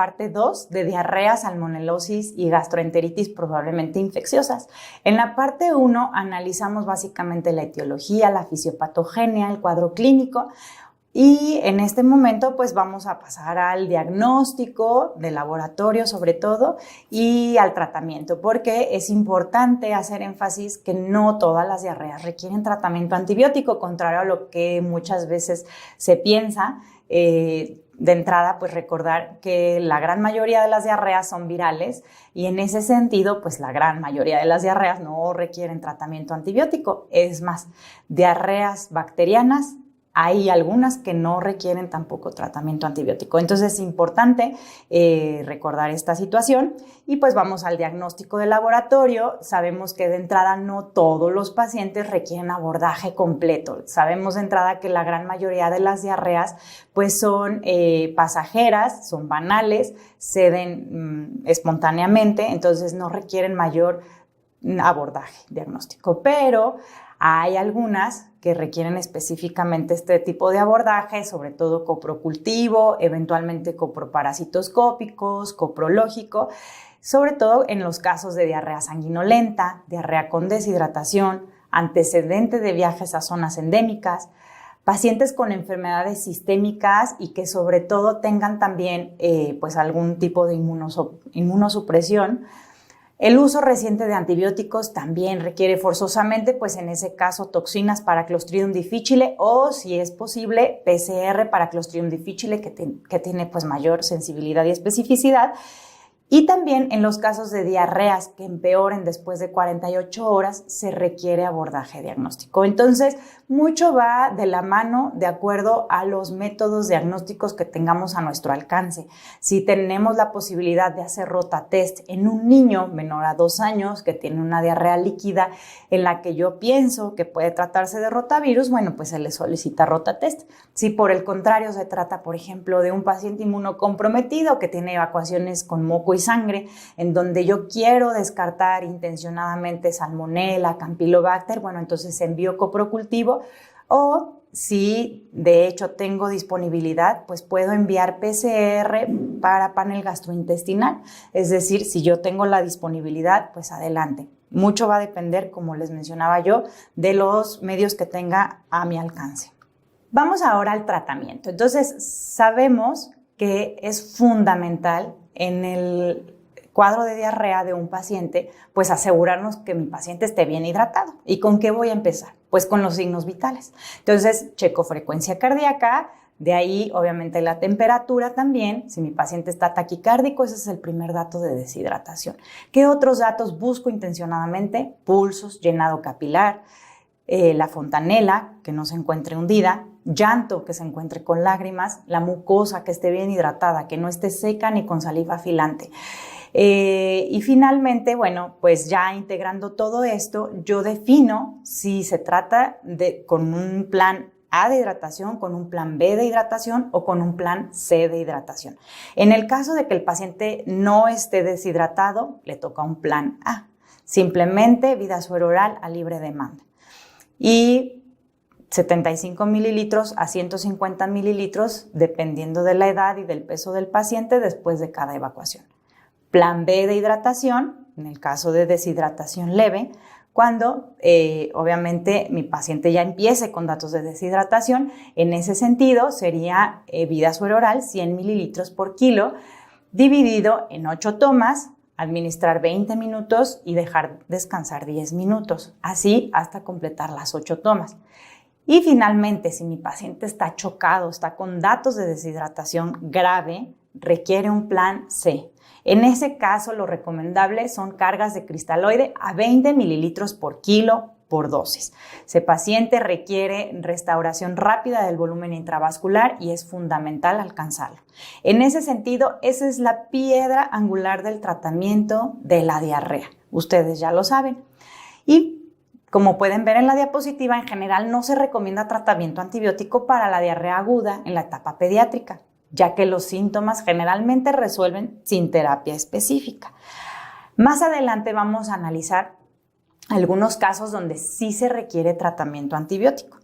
parte 2 de diarrea, salmonelosis y gastroenteritis probablemente infecciosas. En la parte 1 analizamos básicamente la etiología, la fisiopatogenia, el cuadro clínico. Y en este momento pues vamos a pasar al diagnóstico de laboratorio sobre todo y al tratamiento, porque es importante hacer énfasis que no todas las diarreas requieren tratamiento antibiótico, contrario a lo que muchas veces se piensa. De entrada, pues recordar que la gran mayoría de las diarreas son virales y en ese sentido, pues la gran mayoría de las diarreas no requieren tratamiento antibiótico. Es más, diarreas bacterianas, hay algunas que no requieren tampoco tratamiento antibiótico. Entonces es importante recordar esta situación y pues vamos al diagnóstico de laboratorio. Sabemos que de entrada no todos los pacientes requieren abordaje completo. Sabemos de entrada que la gran mayoría de las diarreas pues son pasajeras, son banales, ceden espontáneamente, entonces no requieren mayor abordaje diagnóstico, pero hay algunas que requieren específicamente este tipo de abordaje, sobre todo coprocultivo, eventualmente coproparasitoscópicos, coprológico, sobre todo en los casos de diarrea sanguinolenta, diarrea con deshidratación, antecedente de viajes a zonas endémicas, pacientes con enfermedades sistémicas y que sobre todo tengan también pues algún tipo de inmunosupresión. El uso reciente de antibióticos también requiere forzosamente, pues en ese caso, toxinas para Clostridium difficile o, si es posible, PCR para Clostridium difficile, que tiene pues mayor sensibilidad y especificidad. Y también en los casos de diarreas que empeoren después de 48 horas, se requiere abordaje diagnóstico. Entonces, mucho va de la mano de acuerdo a los métodos diagnósticos que tengamos a nuestro alcance. Si tenemos la posibilidad de hacer rotatest en un niño menor a 2 años que tiene una diarrea líquida en la que yo pienso que puede tratarse de rotavirus, bueno, pues se le solicita rotatest. Si por el contrario se trata, por ejemplo, de un paciente inmunocomprometido que tiene evacuaciones con moco y sangre, en donde yo quiero descartar intencionadamente Salmonella, Campylobacter, bueno, entonces envío coprocultivo, o si de hecho tengo disponibilidad, pues puedo enviar PCR para panel gastrointestinal, es decir, si yo tengo la disponibilidad, pues adelante. Mucho va a depender, como les mencionaba yo, de los medios que tenga a mi alcance. Vamos ahora al tratamiento. Entonces, sabemos que es fundamental en el cuadro de diarrea de un paciente, pues asegurarnos que mi paciente esté bien hidratado. ¿Y con qué voy a empezar? Pues con los signos vitales. Entonces, checo frecuencia cardíaca, de ahí obviamente la temperatura también. Si mi paciente está taquicárdico, ese es el primer dato de deshidratación. ¿Qué otros datos busco intencionadamente? Pulsos, llenado capilar, la fontanela, que no se encuentre hundida, llanto, que se encuentre con lágrimas, la mucosa, que esté bien hidratada, que no esté seca ni con saliva filante. Y finalmente, bueno, pues ya integrando todo esto, yo defino si se trata con un plan A de hidratación, con un plan B de hidratación o con un plan C de hidratación. En el caso de que el paciente no esté deshidratado, le toca un plan A, simplemente vida sueroral a libre demanda. Y 75 mililitros a 150 mililitros, dependiendo de la edad y del peso del paciente después de cada evacuación. Plan B de hidratación, en el caso de deshidratación leve, cuando obviamente mi paciente ya empiece con datos de deshidratación. En ese sentido sería vida sueroral 100 mililitros por kilo, dividido en 8 tomas, administrar 20 minutos y dejar descansar 10 minutos, así hasta completar las 8 tomas. Y finalmente, si mi paciente está chocado, está con datos de deshidratación grave, requiere un plan C. En ese caso, lo recomendable son cargas de cristaloide a 20 mililitros por kilo por dosis. Ese paciente requiere restauración rápida del volumen intravascular y es fundamental alcanzarlo. En ese sentido, esa es la piedra angular del tratamiento de la diarrea. Ustedes ya lo saben. Y como pueden ver en la diapositiva, en general no se recomienda tratamiento antibiótico para la diarrea aguda en la etapa pediátrica, ya que los síntomas generalmente resuelven sin terapia específica. Más adelante vamos a analizar algunos casos donde sí se requiere tratamiento antibiótico.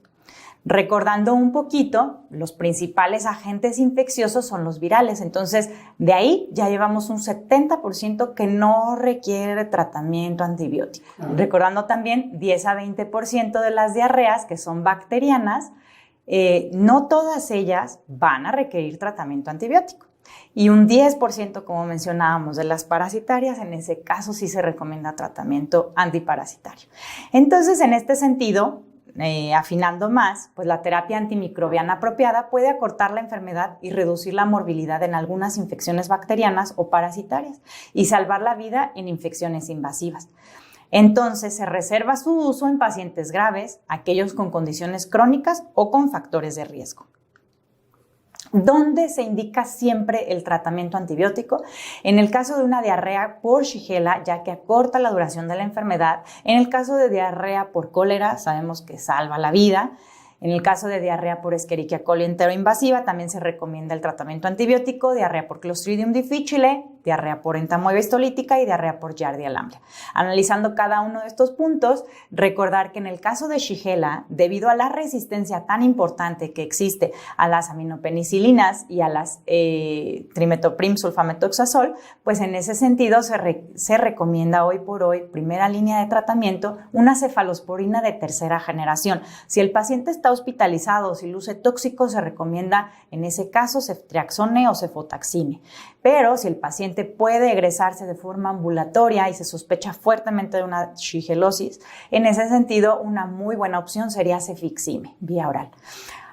Recordando un poquito, los principales agentes infecciosos son los virales. Entonces, de ahí ya llevamos un 70% que no requiere tratamiento antibiótico. Recordando también 10 a 20% de las diarreas que son bacterianas, no todas ellas van a requerir tratamiento antibiótico. Y un 10%, como mencionábamos, de las parasitarias, en ese caso sí se recomienda tratamiento antiparasitario. Entonces, en este sentido, afinando más, pues la terapia antimicrobiana apropiada puede acortar la enfermedad y reducir la morbilidad en algunas infecciones bacterianas o parasitarias y salvar la vida en infecciones invasivas. Entonces, se reserva su uso en pacientes graves, aquellos con condiciones crónicas o con factores de riesgo. ¿Dónde se indica siempre el tratamiento antibiótico? En el caso de una diarrea por Shigella, ya que acorta la duración de la enfermedad. En el caso de diarrea por cólera, sabemos que salva la vida. En el caso de diarrea por Escherichia coli enteroinvasiva, también se recomienda el tratamiento antibiótico, diarrea por Clostridium difficile, diarrea por entamoeba histolítica y diarrea por Giardia lamblia. Analizando cada uno de estos puntos, recordar que en el caso de Shigella, debido a la resistencia tan importante que existe a las aminopenicilinas y a las trimetoprim sulfametoxazol, pues en ese sentido se recomienda hoy por hoy, primera línea de tratamiento, una cefalosporina de tercera generación. Si el paciente está hospitalizado o si luce tóxico, se recomienda en ese caso ceftriaxone o cefotaxime. Pero si el paciente puede egresarse de forma ambulatoria y se sospecha fuertemente de una shigellosis, en ese sentido una muy buena opción sería cefixime, vía oral.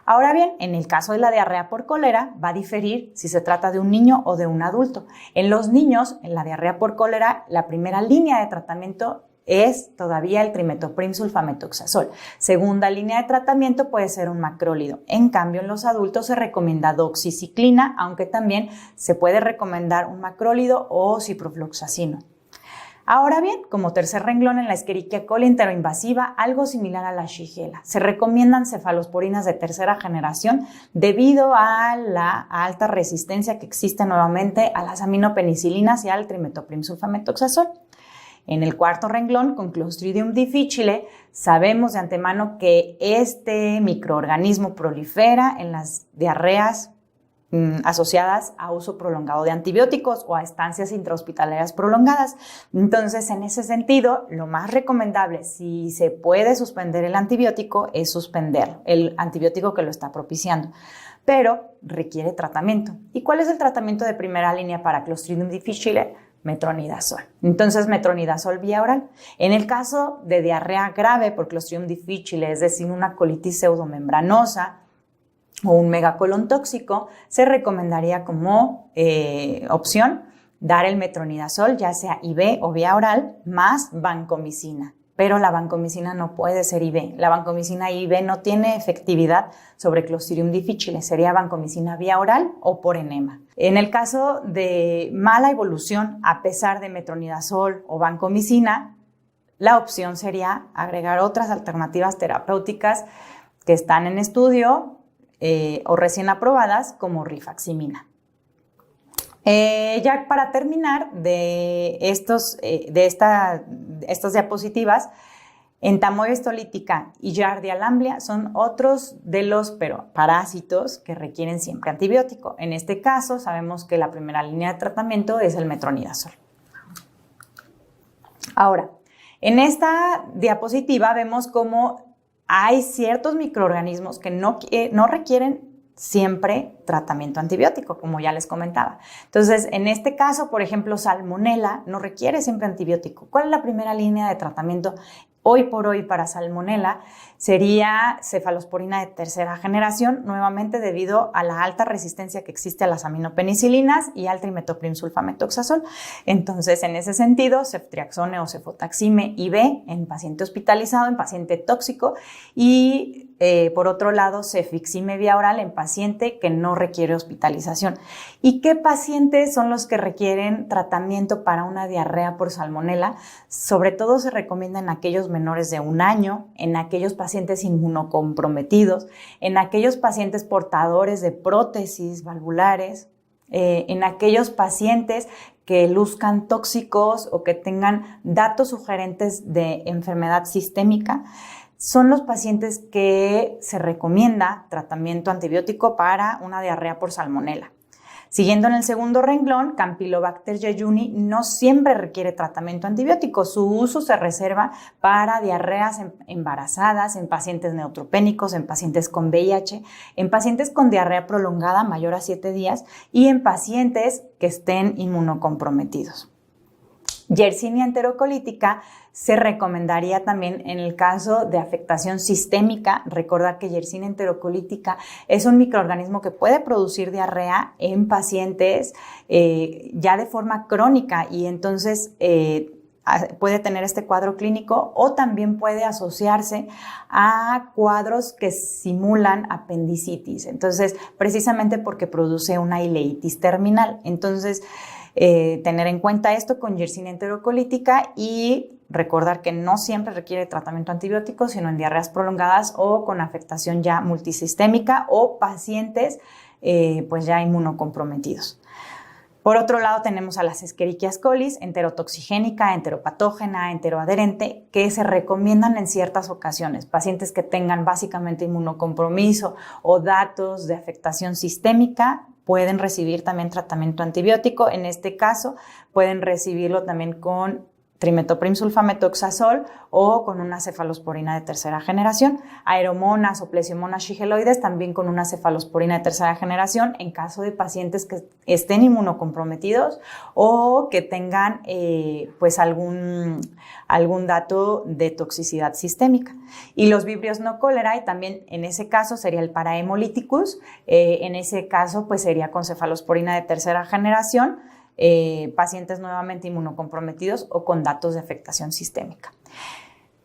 Ahora bien, en el caso de la diarrea por cólera, va a diferir si se trata de un niño o de un adulto. En los niños, en la diarrea por cólera, la primera línea de tratamiento es todavía el trimetoprim sulfametoxazol. Segunda línea de tratamiento puede ser un macrólido. En cambio, en los adultos se recomienda doxiciclina, aunque también se puede recomendar un macrólido o ciprofloxacino. Ahora bien, como tercer renglón en la Escherichia coli enteroinvasiva, algo similar a la Shigella. Se recomiendan cefalosporinas de tercera generación debido a la alta resistencia que existe nuevamente a las aminopenicilinas y al trimetoprim sulfametoxazol. En el cuarto renglón, con Clostridium difficile, sabemos de antemano que este microorganismo prolifera en las diarreas asociadas a uso prolongado de antibióticos o a estancias intrahospitalarias prolongadas. Entonces, en ese sentido, lo más recomendable, si se puede suspender el antibiótico, es suspender el antibiótico que lo está propiciando, pero requiere tratamiento. ¿Y cuál es el tratamiento de primera línea para Clostridium difficile? Metronidazol. Entonces, metronidazol vía oral. En el caso de diarrea grave por Clostridium difficile, es decir, una colitis pseudomembranosa o un megacolon tóxico, se recomendaría como opción dar el metronidazol, ya sea IV o vía oral, más vancomicina. Pero la vancomicina no puede ser IV. La vancomicina IV no tiene efectividad sobre Clostridium difficile. Sería vancomicina vía oral o por enema. En el caso de mala evolución, a pesar de metronidazol o vancomicina, la opción sería agregar otras alternativas terapéuticas que están en estudio o recién aprobadas, como rifaximina. Ya para terminar de estas diapositivas, entamoeba histolítica y Giardia lamblia son otros de los parásitos que requieren siempre antibiótico. En este caso, sabemos que la primera línea de tratamiento es el metronidazol. Ahora, en esta diapositiva vemos cómo hay ciertos microorganismos que no requieren siempre tratamiento antibiótico, como ya les comentaba. Entonces, en este caso, por ejemplo, Salmonella no requiere siempre antibiótico. ¿Cuál es la primera línea de tratamiento hoy por hoy para Salmonella? Sería cefalosporina de tercera generación, nuevamente debido a la alta resistencia que existe a las aminopenicilinas y al trimetoprim sulfametoxazol. Entonces, en ese sentido, ceftriaxone o cefotaxime IV en paciente hospitalizado, en paciente tóxico, y por otro lado, cefixime vía oral en paciente que no requiere hospitalización. ¿Y qué pacientes son los que requieren tratamiento para una diarrea por Salmonella? Sobre todo se recomienda en aquellos menores de 1 año, en aquellos pacientes inmunocomprometidos, en aquellos pacientes portadores de prótesis valvulares, en aquellos pacientes que luzcan tóxicos o que tengan datos sugerentes de enfermedad sistémica. son los pacientes que se recomienda tratamiento antibiótico para una diarrea por salmonela. Siguiendo en el segundo renglón, Campylobacter jejuni no siempre requiere tratamiento antibiótico. Su uso se reserva para diarreas embarazadas, en pacientes neutropénicos, en pacientes con VIH, en pacientes con diarrea prolongada mayor a 7 días y en pacientes que estén inmunocomprometidos. Yersinia enterocolítica se recomendaría también en el caso de afectación sistémica. Recordar que Yersinia enterocolítica es un microorganismo que puede producir diarrea en pacientes ya de forma crónica y entonces puede tener este cuadro clínico o también puede asociarse a cuadros que simulan apendicitis. Entonces, precisamente porque produce una ileitis terminal. Entonces, tener en cuenta esto con Yersinia enterocolítica y recordar que no siempre requiere tratamiento antibiótico, sino en diarreas prolongadas o con afectación ya multisistémica o pacientes pues ya inmunocomprometidos. Por otro lado, tenemos a las Escherichia coli, enterotoxigénica, enteropatógena, enteroadherente, que se recomiendan en ciertas ocasiones. Pacientes que tengan básicamente inmunocompromiso o datos de afectación sistémica pueden recibir también tratamiento antibiótico. En este caso, pueden recibirlo también con trimetoprim sulfamethoxazol o con una cefalosporina de tercera generación. Aeromonas o plesiomonas shigeloides también con una cefalosporina de tercera generación en caso de pacientes que estén inmunocomprometidos o que tengan pues algún dato de toxicidad sistémica. Y los Vibrios no cholerae también en ese caso sería el Parahemolyticus, en ese caso pues sería con cefalosporina de tercera generación, pacientes nuevamente inmunocomprometidos o con datos de afectación sistémica.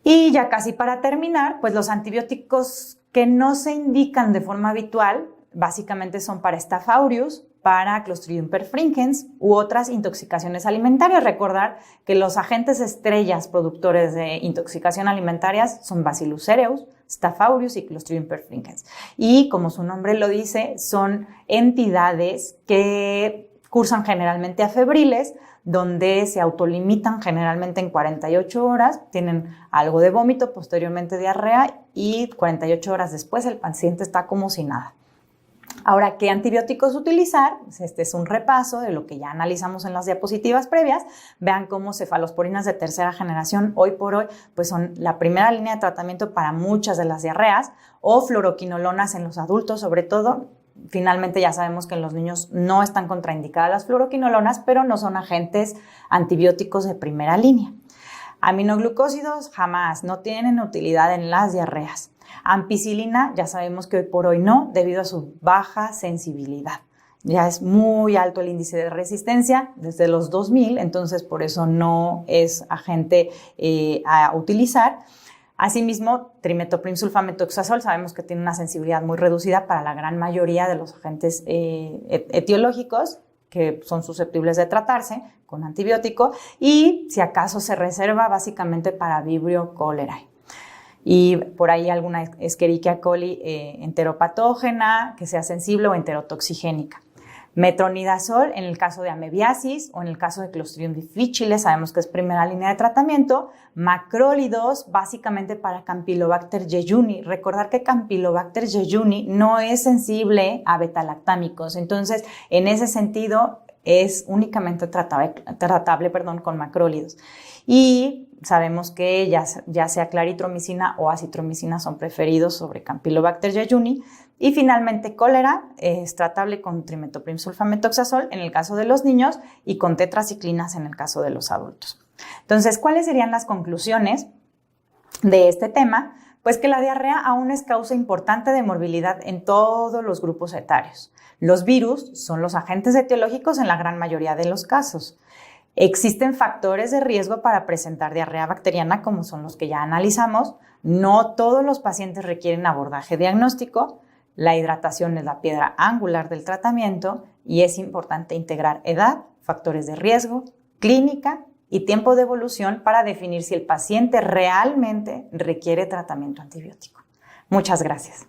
Y ya casi para terminar, pues los antibióticos que no se indican de forma habitual básicamente son para Staph aureus, para Clostridium perfringens u otras intoxicaciones alimentarias. Recordar que los agentes estrellas productores de intoxicación alimentarias son Bacillus cereus, Staph aureus y Clostridium perfringens. Y como su nombre lo dice, son entidades que cursan generalmente afebriles, donde se autolimitan generalmente en 48 horas, tienen algo de vómito, posteriormente diarrea y 48 horas después el paciente está como si nada. Ahora, ¿qué antibióticos utilizar? Pues este es un repaso de lo que ya analizamos en las diapositivas previas. Vean cómo cefalosporinas de tercera generación hoy por hoy pues son la primera línea de tratamiento para muchas de las diarreas o fluoroquinolonas en los adultos sobre todo. Finalmente ya sabemos que en los niños no están contraindicadas las fluoroquinolonas, pero no son agentes antibióticos de primera línea. Aminoglucósidos jamás, no tienen utilidad en las diarreas. Ampicilina ya sabemos que hoy por hoy no, debido a su baja sensibilidad. Ya es muy alto el índice de resistencia desde los 2000, entonces por eso no es agente a utilizar. Asimismo, trimetoprim sulfamethoxazol sabemos que tiene una sensibilidad muy reducida para la gran mayoría de los agentes etiológicos que son susceptibles de tratarse con antibiótico y si acaso se reserva básicamente para Vibrio cholerae. Y por ahí alguna Escherichia coli enteropatógena que sea sensible o enterotoxigénica. Metronidazol en el caso de amebiasis o en el caso de Clostridium difficile, sabemos que es primera línea de tratamiento. Macrólidos básicamente para Campylobacter jejuni. Recordar que Campylobacter jejuni no es sensible a betalactámicos, entonces en ese sentido es únicamente tratable con macrólidos. Y sabemos que ya sea claritromicina o acitromicina son preferidos sobre Campylobacter jejuni. Y finalmente, cólera es tratable con trimetoprim sulfamethoxazol en el caso de los niños y con tetraciclinas en el caso de los adultos. Entonces, ¿cuáles serían las conclusiones de este tema? Pues que la diarrea aún es causa importante de morbilidad en todos los grupos etarios. Los virus son los agentes etiológicos en la gran mayoría de los casos. Existen factores de riesgo para presentar diarrea bacteriana, como son los que ya analizamos. No todos los pacientes requieren abordaje diagnóstico. La hidratación es la piedra angular del tratamiento y es importante integrar edad, factores de riesgo, clínica y tiempo de evolución para definir si el paciente realmente requiere tratamiento antibiótico. Muchas gracias.